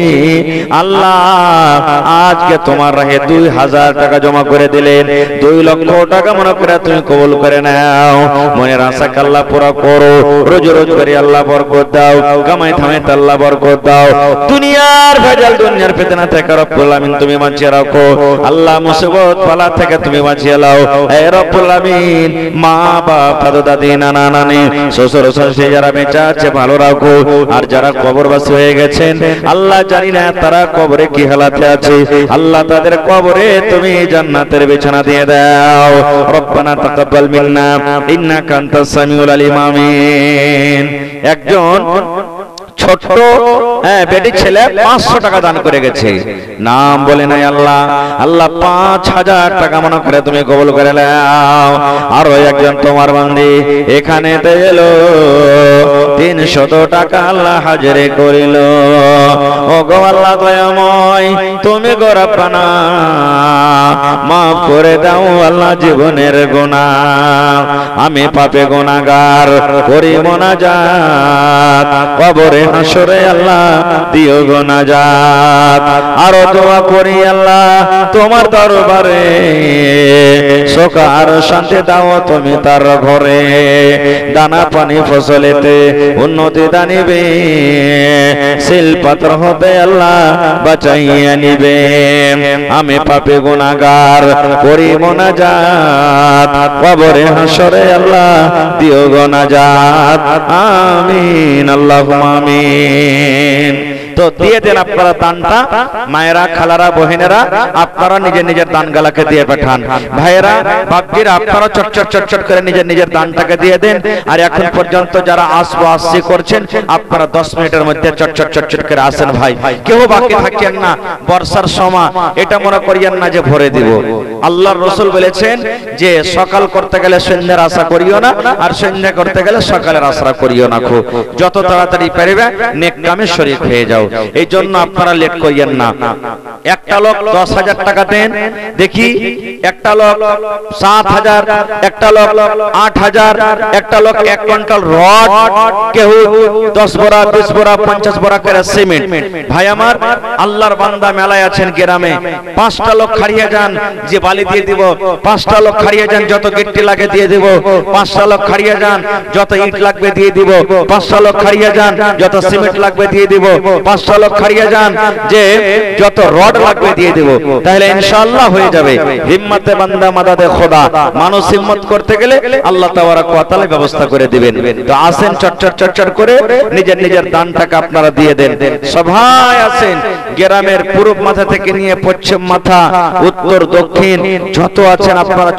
আল্লাহ আজকে তোমার রাহে 2000 টাকা জমা করে দিলেন। 2 লক্ষ টাকা মনে করে তুমি কবুল করে নাও। মনের আশাকে আল্লাহ পুরা করো। রোজি রোজগারি আল্লাহ বরকত দাও, কামাই ধামাইতে আল্লাহ বরকত দাও। দুনিয়ার ভেজাল, দুনিয়ার ফিতনা থেকে রব্বুল আমিন তুমি বাঁচিয়ে রাখো। আল্লাহ মুসিবত বালা থেকে তুমি বাঁচিয়ে নাও। হে রব্বুল আমিন, মা বাপ, দাদু দাদি, নানা নানি, শ্বশুর শাশুড়ি যারা বেঁচে আছে ভালো রাখো। আর যারা কবরবাসী হয়ে গেছেন, আল্লাহ জানি না তারা কবরে কি হালাতে আছে, আল্লাহ তাদের কবরে তুমি জান্নাতের বিছানা দিয়ে দাও। রব্বানা তাকাব্বাল মিন্না ইন্নাকা আনতাস সামিউল আলিম। আমিন। একজন ছোট্ট বেটি ছেলে 500 টাকা দান করে গেছে, নাম বলে নাই আল্লাহ। আল্লাহ 5000 টাকা মনে করে তুমি কবুল করে নাও। আরো একজন তোমার বান্দি এখানে এলো, 300 টাকা আল্লাহ হাজিরে করিল। ও গো আল্লাহ দয়াময়, তুমি গো রব্বানা মাফ করে দাও আল্লাহ জীবনের গুনাহ। আমি পাপে গুনাহগার, করি মুনাজাত, কবরে হাসরে আল্লাহ দিও গো নাজাত। আরো দোয়া করি আল্লাহ তোমার দরবারে, সুখ আর শান্তি দাও তুমি তার ঘরে। দানা পানি ফসলেতে উন্নতি দানিবে, শিলপাত্র হতে আল্লাহ বাঁচাইয়া নিবে। আমি পাপে গুনাহগার, করি মুনাজাত, কবরে হাসরে আল্লাহ দিও গো নাজাত। আমিন, আল্লাহুম্মা আমিন। তো দিয়ে দেন আপনারা দানটা। মায়েরা, খালারা, বহিনেরা আপনারা নিজের নিজের দান গালাকে দিয়ে পাঠান। ভাইয়েরা, বাপজিরা আপনারা চটচট করে নিজের নিজের দানটাকে দিয়ে দেন। আর এখন পর্যন্ত যারা আসি করছেন, আপনারা 10 মিনিটের মধ্যে চটচট করে আসেন। ভাই কেউ বাকি থাকেন না, বর্ষার সময় এটা মনে করিয়েন না যে ভরে দিব। আল্লাহর রাসূল বলেছেন যে সকাল করতে গেলে সন্ধ্যার আশা করিও না, আর সন্ধ্যা করতে গেলে সকালের আশা করিও না। যত তাড়াতাড়ি পারবে নেক কামে শরীক হয়ে যাও। এই জন্য আপনারা লেট করিয়েন না। একটা লোক 10,000 টাকা দেন, দেখি একটা লোক 7,000, একটা লোক 8,000, একটা লোক 1 কুইন্টাল রড, কেউ 10 বোরা, 20 বোরা, 50 বোরা করে সিমেন্ট। ভাই আমার, আল্লাহর বান্দা মেলায় আছেন গ্রামে, 5টা লোক খাড়িয়ে যান যে বালি দিয়ে দিব, 5টা লোক খাড়িয়ে যান যত গিট্টি লাগে দিয়ে দিব, 5টা লোক খাড়িয়ে যান যত ইট লাগবে দিয়ে দিব, 5টা লোক খাড়িয়ে যান যত সিমেন্ট লাগবে দিয়ে দিব, 5টা লোক খাড়িয়ে যান যে যত রড লাগবে দিয়ে দিব। তাহলে ইনশাআল্লাহ হয়ে যাবে। হিম্মতে বান্দা মাদাদে খোদা। মানুষ হিম্মত করতে গেলে আল্লাহ তাবারক ওয়া তাআলা ব্যবস্থা করে দিবেন। তো আসেন চটচট করে নিজের নিজের দানটাকে আপনারা দিয়ে দেন। সবাই আসেন, গ্রামের পূর্ব মাথা থেকে নিয়ে পশ্চিম মাথা, উত্তর দক্ষিণ যত আছেন আপনারা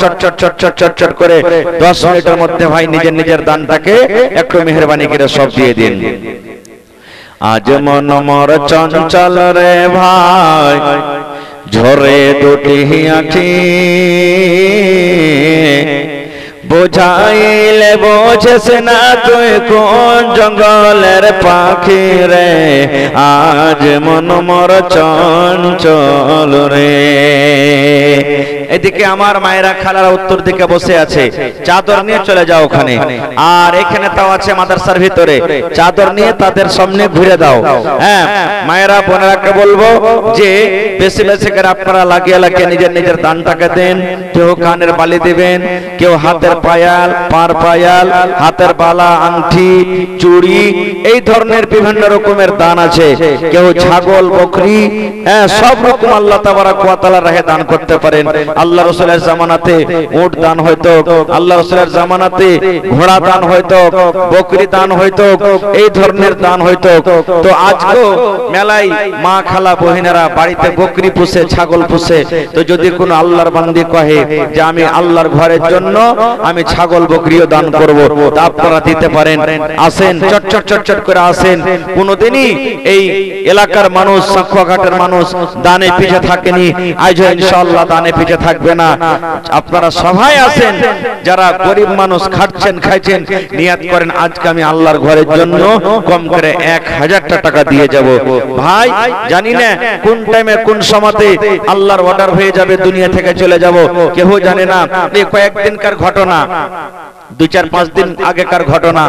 চটচট করে 10 মিনিটের মধ্যে ভাই নিজের নিজের দানটাকে একটু মেহেরবানি করে সব দিয়ে দিন। আজ মন মোর চঞ্চল রে ভাই, ঝরে দুটি আঁখি বুঝাইলে বোঝেস না তুই কোন জঙ্গলের পাখি রে, আজ মন মোর চঞ্চল রে। এদিকে আমার মায়েরা খালারা উত্তর দিকে বসে আছে, চাদর নিয়ে চলে যাও ওখানে। আর এখানে তাও আছে মাদ্রাসার ভিতরে, চাদর নিয়ে তাদের সামনে ঘুরে দাও। হ্যাঁ, মায়েরা বোনেরাকে বলবো যে বেশি বেশি করে আপনারা লাগিয়ে লাগিয়ে নিজের নিজের দানটাকে দেন। কেউ কানের বালি দিবেন, কেউ হাতের পায়াল, পার পায়াল, হাতের বালা, আংটি, চুড়ি, এই ধরনের বিভিন্ন রকমের দান আছে। কেউ ছাগল, বকরি, হ্যাঁ সব রকম আল্লাহ তাবারাক ওয়া তাআলার রাহে দান করতে পারেন। আল্লাহ রাসূলের জামানাতে উট দান হয়তো, আল্লাহ রাসূলের জামানাতে ঘোড়া দান হয়তো, বকরি দান হয়তো, এই ধরনের দান হয়তো। তো আজকে মেলায় মা খালা বহিনেরা বাড়িতে বকরি পুষে, ছাগল পুষে। তো যদি কোনো আল্লাহর বান্দি কহে যে আমি আল্লাহর ঘরের জন্য আমি ছাগল বকরিও দান করব, তা আপনারা দিতে পারেন। আসেন, চটচট চটচট করে আসেন। কোনোদিনই এই এলাকার মানুষ, সাঁকুয়াঘাটের মানুষ দানে পিছে থাকেনি, আজও ইনশাআল্লাহ দানে পিছে থাকবে না। আপনারা সবাই আসেন, যারা গরিব মানুষ খাচ্ছেন খাইছেন, নিয়াত করেন আজকে আমি আল্লাহর ঘরের জন্য কম করে 1000 টাকা দিয়ে যাব। ভাই জানি না কোন টাইমে কোন সময়তে আল্লাহর অর্ডার হয়ে যাবে, দুনিয়া থেকে চলে যাব, কেউ জানে না। এই কয়েকদিনকার ঘটনা, 2-4-5 দিন আগেকার ঘটনা।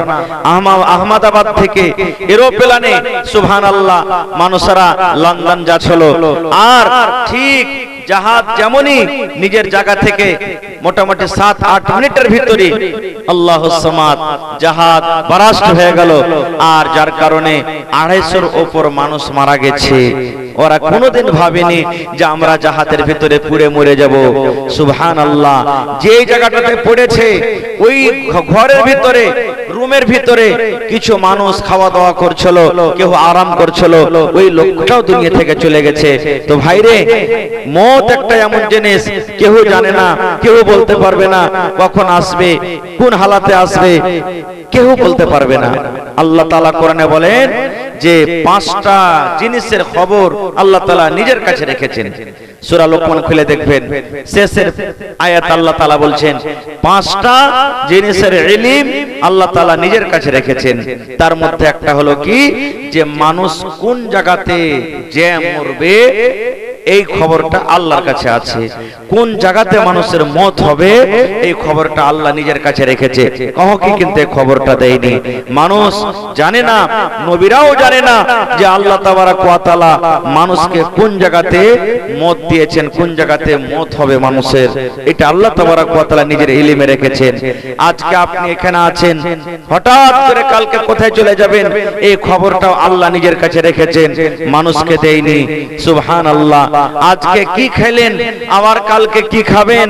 আহমদাবাদ থেকে এরোপ্লেনে সুবহানাল্লাহ মানুষরা লন্ডন যাচ্ছিল। আর ঠিক জাহাজ যেমনই নিজের জায়গা থেকে মোটামুটি 7-8 মিনিটের ভিতরে আল্লাহুস সামাদ জাহাজ বারাস্ট হয়ে গেল। আর যার কারণে 250-র উপর মানুষ মারা গেছে। ওরা কোনোদিন ভাবেনি যে আমরা জাহাজের ভিতরে পুড়ে মরে যাব। সুবহানাল্লাহ, যে জায়গাটাতে পড়েছে ওই ঘরের ভিতরে, রুমের ভিতরে কিছু মানুষ খাওয়া দাওয়া করছিল, কেউ আরাম করছিল, ওই লোকটাও দুনিয়া থেকে চলে গেছে। তো ভাইরে, মত একটা এমন জিনিস কেউ জানে না, কেউ বলতে পারবে না কখন আসবে, কোন হালাতে আসবে, কেউ বলতে পারবে না। আল্লাহ তাআলা কোরআনে বলেন যে 5টা জিনিসের খবর আল্লাহ তাআলা নিজের কাছে রেখেছেন। সূরা লোকমান খুলে দেখবেন, শেষের আয়াত আল্লাহ তাআলা বলছেন 5টা জিনিসের ইলম আল্লাহ তাআলা নিজের কাছে রেখেছেন। তার মধ্যে একটা হলো কি, যে মানুষ কোন জায়গাতে যে মরবে এই খবরটা আল্লাহর কাছে আছে। কোন জায়গাতে মানুষের মত হবে এই খবরটা আল্লাহ নিজের কাছে রেখেছে। কহ কি কিন্তু এই খবরটা দেয়নি, মানুষ জানে না, নবীরাও জানে না যে আল্লাহ তাবারাক ওয়া তাআলা মানুষকে কোন জায়গাতে মত দিয়েছেন, কোন জায়গাতে মত হবে মানুষের, এটা আল্লাহ তাবারাক ওয়া তাআলা নিজের ইলমে রেখেছেন। আজকে আপনি এখানে আছেন, হঠাৎ করে কালকে কোথায় চলে যাবেন এই খবরটাও আল্লাহ নিজের কাছে রেখেছেন, মানুষকে দেয়নি। সুবহানাল্লাহ, আজকে কি খেলেন আবার কালকে কি খাবেন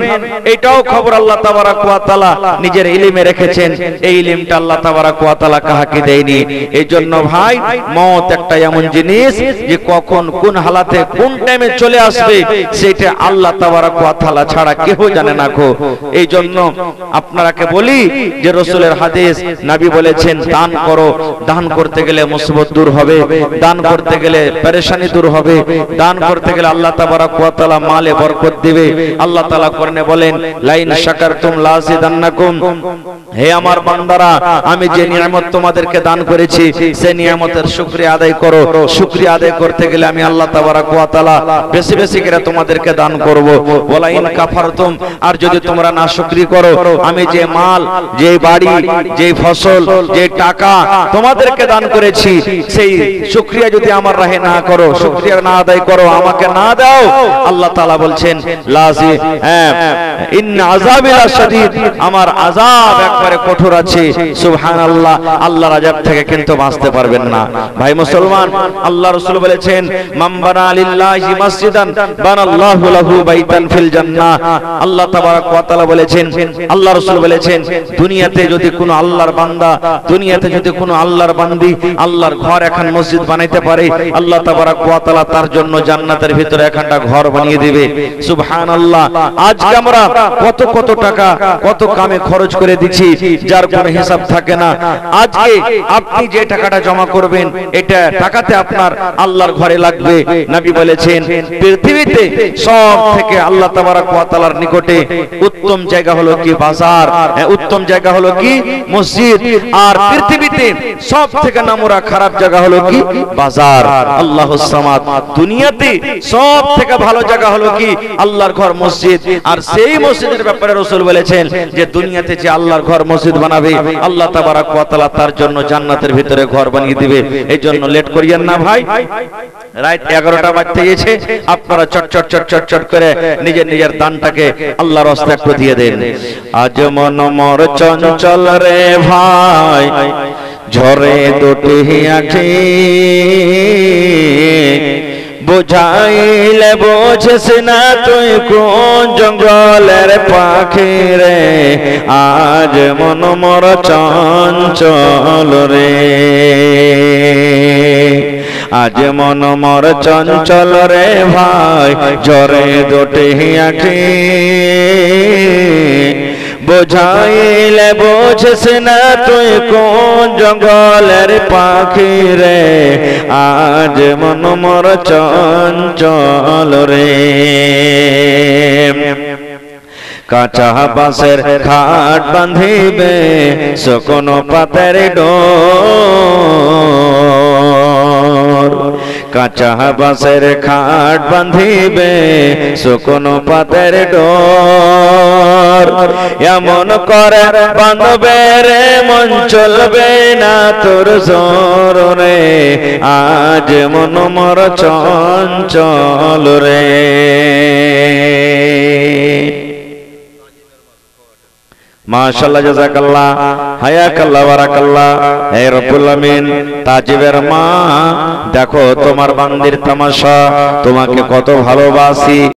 এটাও খবর আল্লাহ তাবারাক ওয়া তাআলা নিজের ইলমে রেখেছেন। এই ইলমটা আল্লাহ তাবারাক ওয়া তাআলা কাহাকে দেয়নি। এইজন্য ভাই, মওত একটা এমন জিনিস যে কখন কোন হালাতে কোন টাইমে চলে আসবে সেটা আল্লাহ তাবারাক ওয়া তাআলা ছাড়া কেউ জানে না গো। এইজন্য আপনারাকে বলি যে রাসূলের হাদিস, নবী বলেছেন দান করো, দান করতে গেলে মুসিবত দূর হবে, দান করতে গেলে পেরেশানি দূর হবে, দান করতে গেলে আল্লাহ তাবারাক ওয়া তাআলা মালে বরকত দিবে। আল্লাহ তাআলা কোরআনে বলেন, লাইন শাকারতুম লাযিদান্নাকুম, হে আমার বান্দারা আমি যে নিয়ামত তোমাদেরকে দান করেছি সেই নিয়ামতের শুকরিয়া আদায় করো। শুকরিয়া আদায় করতে গেলে আমি আল্লাহ তাবারাক ওয়া তাআলা বেশি বেশি করে তোমাদেরকে দান করব। ওয়ালা ইন কাফারতুম, আর যদি তোমরা নাশুকরি করো, আমি যে মাল, যে বাড়ি, যে ফসল, যে টাকা তোমাদেরকে দান করেছি সেই শুকরিয়া যদি আমার রাহে না করো, শুকরিয়া না আদায় করো, আমাকে না দাও, আল্লাহ তাআলা বলছেন লাজি ইন্না আযাবি লাশাদীদ, আমার আযাব একবারে কঠোর আছে। সুবহানাল্লাহ, আল্লাহর আযাব থেকে কিন্তু বাঁচতে পারবেন না। ভাই মুসলমান, আল্লাহ রাসূল বলেছেন মান বানা লিল্লাহি মাসজিদান বানাল্লাহু লাহু বাইতান ফিল জান্নাহ। আল্লাহ তাবারাক ওয়া তাআলা বলেছেন, আল্লাহ রাসূল বলেছেন, দুনিয়াতে যদি কোনো আল্লাহর বান্দা, দুনিয়াতে যদি কোনো আল্লাহর বান্দি আল্লাহর ঘর এখন মসজিদ বানাইতে পারে, আল্লাহ তাবারাক ওয়া তাআলা তার জন্য জান্নাতের ভিতরে ভিতরে একখানটা ঘর বানিয়ে দিবে। সুবহানাল্লাহ। আজকে আমরা কত কত টাকা কত কামে খরচ করে দিচ্ছি যার কোনো হিসাব থাকে না। আজকে আপনি যে টাকাটা জমা করবেন এটা টাকাতে আপনার আল্লাহর ঘরে লাগবে। নবী বলেছেন পৃথিবীতে সব থেকে আল্লাহ তাবারক ওয়া তাআলার নিকটে উত্তম জায়গা হলো কি বাজার, উত্তম জায়গা হলো কি মসজিদ, আর পৃথিবীতে সব থেকে নোংরা খারাপ জায়গা হলো কি বাজার। আল্লাহুস সামাদ। দুনিয়াতে সব থেকে ভালো জায়গা হলো কি আল্লাহর ঘর মসজিদ। আর সেই মসজিদের ব্যাপারে রাসূল বলেছেন যে দুনিয়াতে যে আল্লাহর ঘর মসজিদ বানাবে আল্লাহ তাবারক ওয়া তাআলা তার জন্য জান্নাতের ভিতরে ঘর বানিয়ে দিবে। এই জন্য লেট করিয়েন না ভাই। রাত 11টা বাজতে গেছে, আপনারা চটচট চটচট চট করে নিজের নিজের দানটাকে আল্লাহর রাস্তায় একটু দিয়ে দেন। আজ মন মোর চঞ্চল রে ভাই, ঝরে দুটি আঁখি, বুঝাইলে বোঝিস না তুই কোন জঙ্গলের পাখি রে, আজ মন মোর চঞ্চল রে, আজ মন মোর চঞ্চল রে ভাই, ঝরে দুটি আঁখি, বুঝাইলে বোঝিস না তুই কোন জঙ্গলের পাখি রে, আজ মন মোর চঞ্চল রে। কাঁচা বাঁশের খাট বাঁধিবে শুকনো পাতের ডোর, কাঁচা বাঁশের খাট বাঁধিবে শুকনো পাতের ডোর, এমন করে বাঁধবে রে মন চলবে না তোর জোর রে, আজ মন মোর চঞ্চল রে। মাশাআল্লাহ, জাযাকাল্লাহ, হায়াকাল্লাহ, বারাকাল্লাহ। হে রব্বুল আমিন, তাজিবের মা দেখো তোমার বান্দির তামাশা, তোমাকে কত ভালোবাসি।